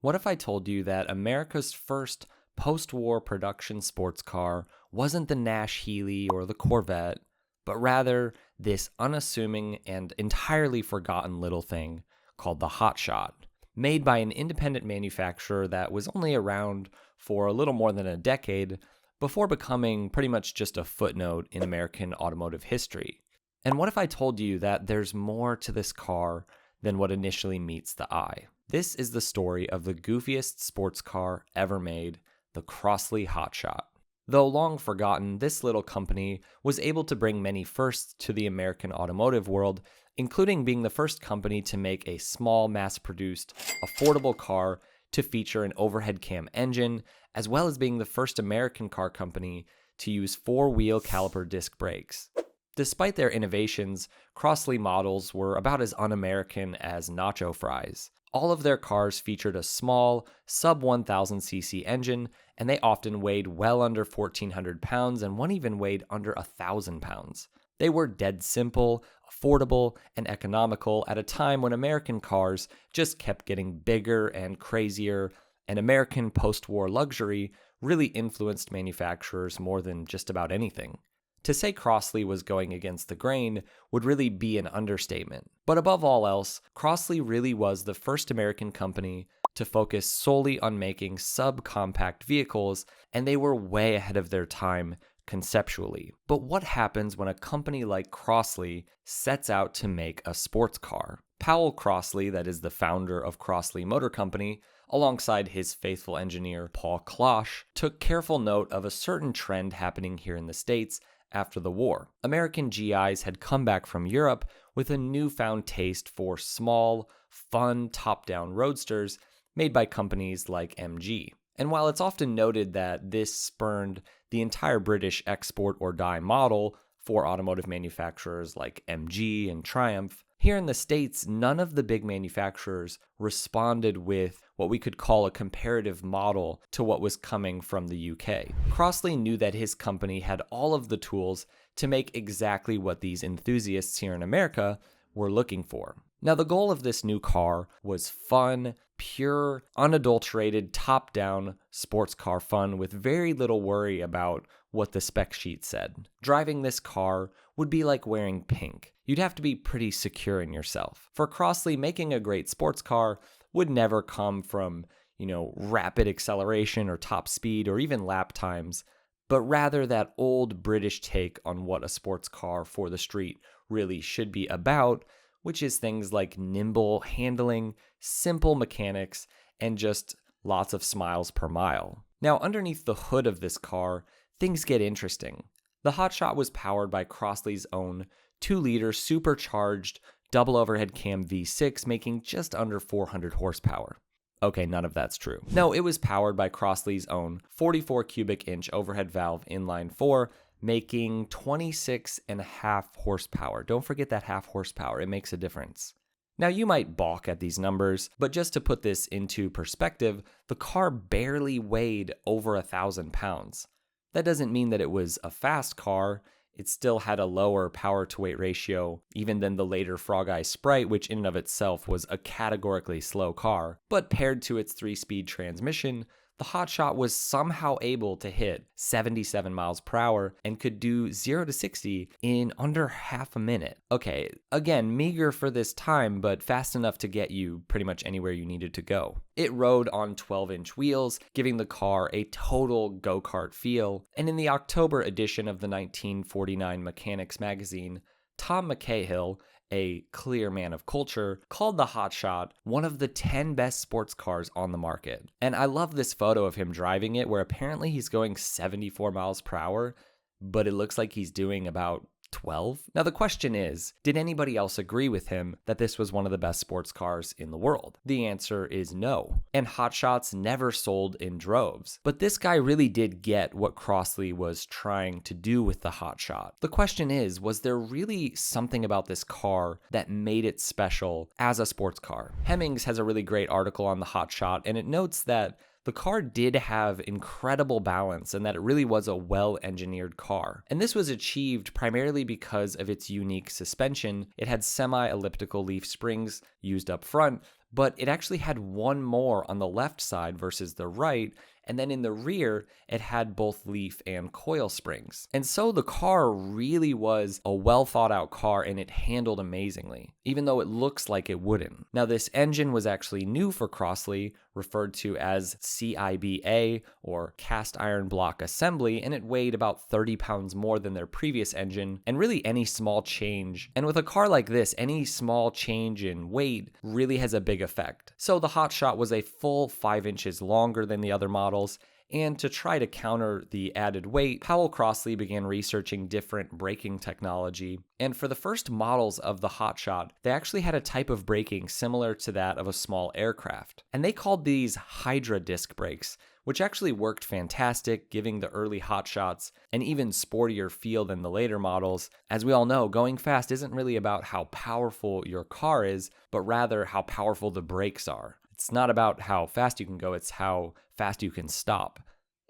What if I told you that America's first post-war production sports car wasn't the Nash Healey or the Corvette, but rather this unassuming and entirely forgotten little thing called the Hotshot, made by an independent manufacturer that was only around for a little more than a decade before becoming pretty much just a footnote in American automotive history? And what if I told you that there's more to this car than what initially meets the eye? This is the story of the goofiest sports car ever made, the Crosley Hotshot. Though long forgotten, this little company was able to bring many firsts to the American automotive world, including being the first company to make a small, mass-produced, affordable car to feature an overhead cam engine, as well as being the first American car company to use four-wheel caliper disc brakes. Despite their innovations, Crosley models were about as un-American as nacho fries. All of their cars featured a small, sub-1000cc engine, and they often weighed well under 1,400 pounds, and one even weighed under 1,000 pounds. They were dead simple, affordable, and economical at a time when American cars just kept getting bigger and crazier, and American post-war luxury really influenced manufacturers more than just about anything. To say Crosley was going against the grain would really be an understatement. But above all else, Crosley really was the first American company to focus solely on making subcompact vehicles, and they were way ahead of their time conceptually. But what happens when a company like Crosley sets out to make a sports car? Powell Crosley, that is the founder of Crosley Motor Company, alongside his faithful engineer Paul Klosh, took careful note of a certain trend happening here in the States after the war. American GIs had come back from Europe with a newfound taste for small, fun, top-down roadsters made by companies like MG. And while it's often noted that this spurned the entire British export or die model for automotive manufacturers like MG and Triumph, here in the States, none of the big manufacturers responded with what we could call a comparative model to what was coming from the UK. Crosley knew that his company had all of the tools to make exactly what these enthusiasts here in America were looking for. Now, the goal of this new car was fun, pure, unadulterated, top-down sports car fun with very little worry about what the spec sheet said. Driving this car would be like wearing pink. You'd have to be pretty secure in yourself. For Crosley, making a great sports car would never come from, rapid acceleration or top speed or even lap times, but rather that old British take on what a sports car for the street really should be about, which is things like nimble handling, simple mechanics, and just lots of smiles per mile. Now, underneath the hood of this car, things get interesting. The Hotshot was powered by Crosley's own 2-liter supercharged double overhead cam V6, making just under 400 horsepower. Okay, none of that's true. No, it was powered by Crosley's own 44 cubic inch overhead valve inline 4, making 26.5 horsepower. Don't forget that half horsepower, it makes a difference. Now, you might balk at these numbers, but just to put this into perspective, the car barely weighed over 1,000 pounds. That doesn't mean that it was a fast car. It still had a lower power-to-weight ratio even than the later Frog Eye Sprite, which in and of itself was a categorically slow car. But paired to its 3-speed transmission, the Hotshot was somehow able to hit 77 miles per hour and could do 0 to 60 in under half a minute. Okay, again, meager for this time, but fast enough to get you pretty much anywhere you needed to go. It rode on 12-inch wheels, giving the car a total go-kart feel, and in the October edition of the 1949 Mechanics magazine, Tom McCahill, a clear man of culture, called the Hotshot one of the 10 best sports cars on the market. And I love this photo of him driving it where apparently he's going 74 miles per hour, but it looks like he's doing about 12. Now the question is, did anybody else agree with him that this was one of the best sports cars in the world? The answer is no. And Hotshots never sold in droves. But this guy really did get what Crosley was trying to do with the Hotshot. The question is, was there really something about this car that made it special as a sports car? Hemmings has a really great article on the Hotshot, and it notes that the car did have incredible balance and that it really was a well-engineered car. And this was achieved primarily because of its unique suspension. It had semi-elliptical leaf springs used up front, but it actually had one more on the left side versus the right, and then in the rear, it had both leaf and coil springs. And so the car really was a well thought out car, and it handled amazingly, even though it looks like it wouldn't. Now, this engine was actually new for Crosley, referred to as CIBA, or cast iron block assembly, and it weighed about 30 pounds more than their previous engine, and really any small change. And with a car like this, any small change in weight really has a big effect. So the Hotshot was a full 5 inches longer than the other models, and to try to counter the added weight, Powell Crosley began researching different braking technology. And for the first models of the Hotshot, they actually had a type of braking similar to that of a small aircraft. And they called these Hydra disc brakes, which actually worked fantastic, giving the early Hotshots an even sportier feel than the later models. As we all know, going fast isn't really about how powerful your car is, but rather how powerful the brakes are. It's not about how fast you can go, it's how fast you can stop.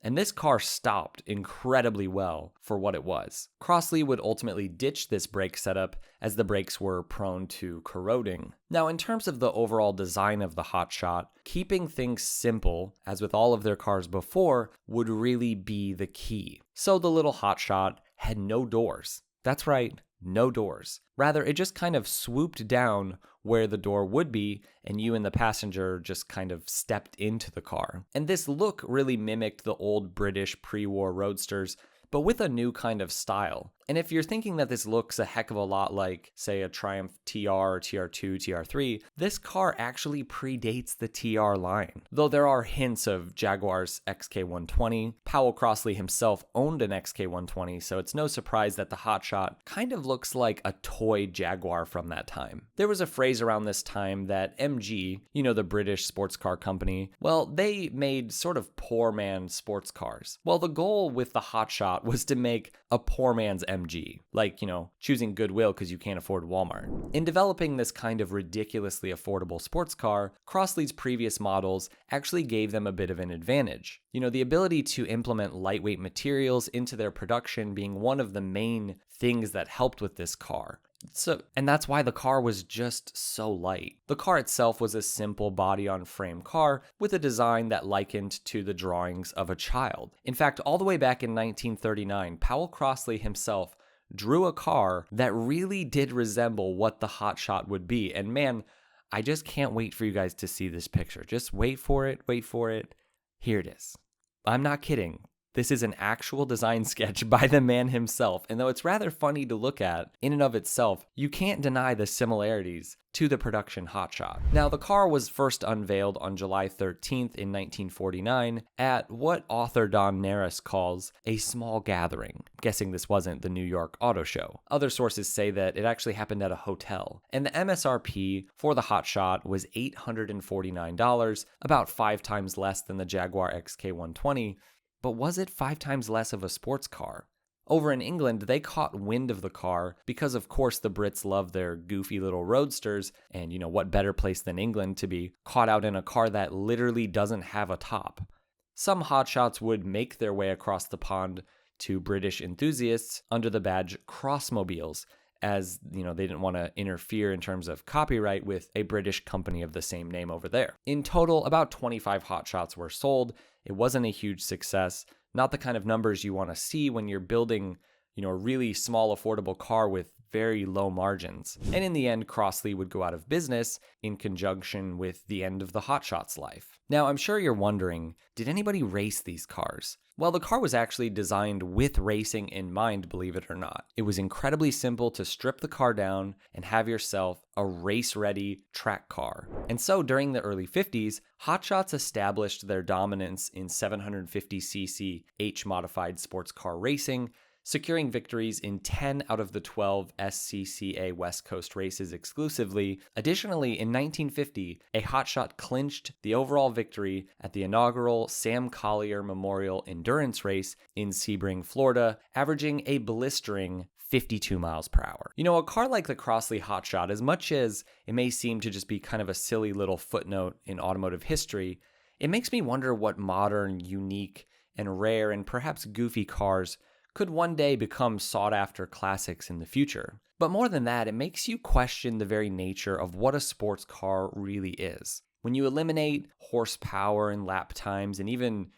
And this car stopped incredibly well for what it was. Crosley would ultimately ditch this brake setup as the brakes were prone to corroding. Now, in terms of the overall design of the Hotshot, keeping things simple, as with all of their cars before, would really be the key. So the little Hotshot had no doors. That's right, no doors. Rather, it just kind of swooped down where the door would be, and you and the passenger just kind of stepped into the car. And this look really mimicked the old British pre-war roadsters, but with a new kind of style. And if you're thinking that this looks a heck of a lot like, say, a Triumph TR or TR2, TR3, this car actually predates the TR line. Though there are hints of Jaguar's XK120, Powell Crosley himself owned an XK120, so it's no surprise that the Hotshot kind of looks like a toy Jaguar from that time. There was a phrase around this time that MG, the British sports car company, well, they made sort of poor man sports cars. Well, the goal with the Hotshot was to make a poor man's MG, like, choosing Goodwill because you can't afford Walmart. In developing this kind of ridiculously affordable sports car, Crosley's previous models actually gave them a bit of an advantage. The ability to implement lightweight materials into their production being one of the main things that helped with this car. And that's why the car was just so light. The car itself was a simple body-on-frame car with a design that likened to the drawings of a child. In fact, all the way back in 1939, Powell Crosley himself drew a car that really did resemble what the Hotshot would be. And man, I just can't wait for you guys to see this picture. Just wait for it. Here it is. I'm not kidding. This is an actual design sketch by the man himself, and though it's rather funny to look at in and of itself, you can't deny the similarities to the production Hotshot. Now, the car was first unveiled on July 13th in 1949 at what author Don Naris calls a small gathering. I'm guessing this wasn't the New York Auto Show. Other sources say that it actually happened at a hotel, and the MSRP for the Hotshot was $849, about 5 times less than the Jaguar XK120. But was it 5 times less of a sports car? Over in England, they caught wind of the car because, of course, the Brits love their goofy little roadsters, and what better place than England to be caught out in a car that literally doesn't have a top. Some hotshots would make their way across the pond to British enthusiasts under the badge Crossmobiles, as they didn't want to interfere in terms of copyright with a British company of the same name over there. In total, about 25 Hotshots were sold. It wasn't a huge success, not the kind of numbers you want to see when you're building, a really small affordable car with very low margins. And in the end, Crosley would go out of business in conjunction with the end of the Hotshot's life. Now, I'm sure you're wondering, did anybody race these cars? Well, the car was actually designed with racing in mind, believe it or not. It was incredibly simple to strip the car down and have yourself a race-ready track car. And so during the early 50s, Hotshots established their dominance in 750cc H-modified sports car racing, securing victories in 10 out of the 12 SCCA West Coast races exclusively. Additionally, in 1950, a Hotshot clinched the overall victory at the inaugural Sam Collier Memorial Endurance Race in Sebring, Florida, averaging a blistering 52 miles per hour. A car like the Crosley Hotshot, as much as it may seem to just be kind of a silly little footnote in automotive history, it makes me wonder what modern, unique, and rare, and perhaps goofy cars could one day become sought-after classics in the future. But more than that, it makes you question the very nature of what a sports car really is. When you eliminate horsepower and lap times and even,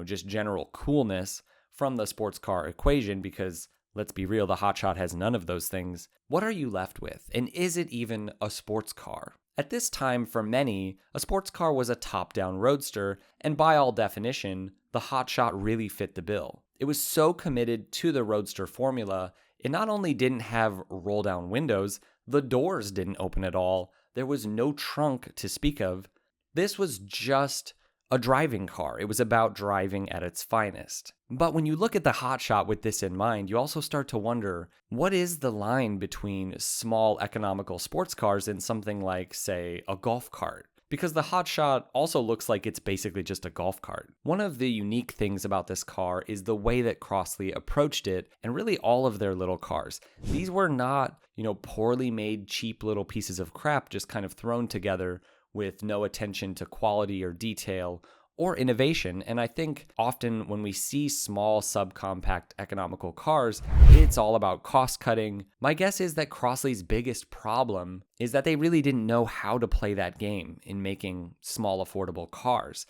just general coolness from the sports car equation, because let's be real, the Hotshot has none of those things, what are you left with? And is it even a sports car? At this time, for many, a sports car was a top-down roadster, and by all definition, the Hotshot really fit the bill. It was so committed to the roadster formula, it not only didn't have roll-down windows, the doors didn't open at all, there was no trunk to speak of. This was just a driving car. It was about driving at its finest. But when you look at the Hotshot with this in mind, you also start to wonder, what is the line between small economical sports cars and something like, say, a golf cart? Because the Hotshot also looks like it's basically just a golf cart. One of the unique things about this car is the way that Crosley approached it, and really all of their little cars. These were not, poorly made, cheap little pieces of crap just kind of thrown together with no attention to quality or detail or innovation. And I think often when we see small, subcompact, economical cars, it's all about cost cutting. My guess is that Crosley's biggest problem is that they really didn't know how to play that game in making small, affordable cars.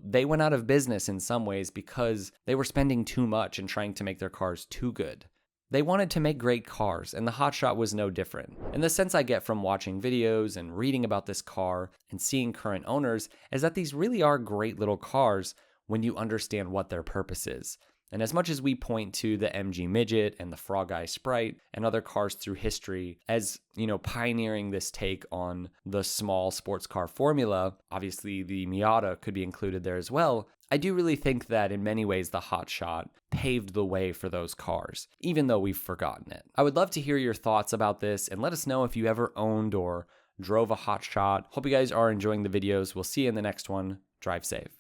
They went out of business in some ways because they were spending too much and trying to make their cars too good. They wanted to make great cars, and the Hotshot was no different. And the sense I get from watching videos and reading about this car and seeing current owners is that these really are great little cars when you understand what their purpose is. And as much as we point to the MG Midget and the Frog Eye Sprite and other cars through history as, pioneering this take on the small sports car formula, obviously the Miata could be included there as well, I do really think that in many ways the Hotshot paved the way for those cars, even though we've forgotten it. I would love to hear your thoughts about this and let us know if you ever owned or drove a Hotshot. Hope you guys are enjoying the videos. We'll see you in the next one. Drive safe.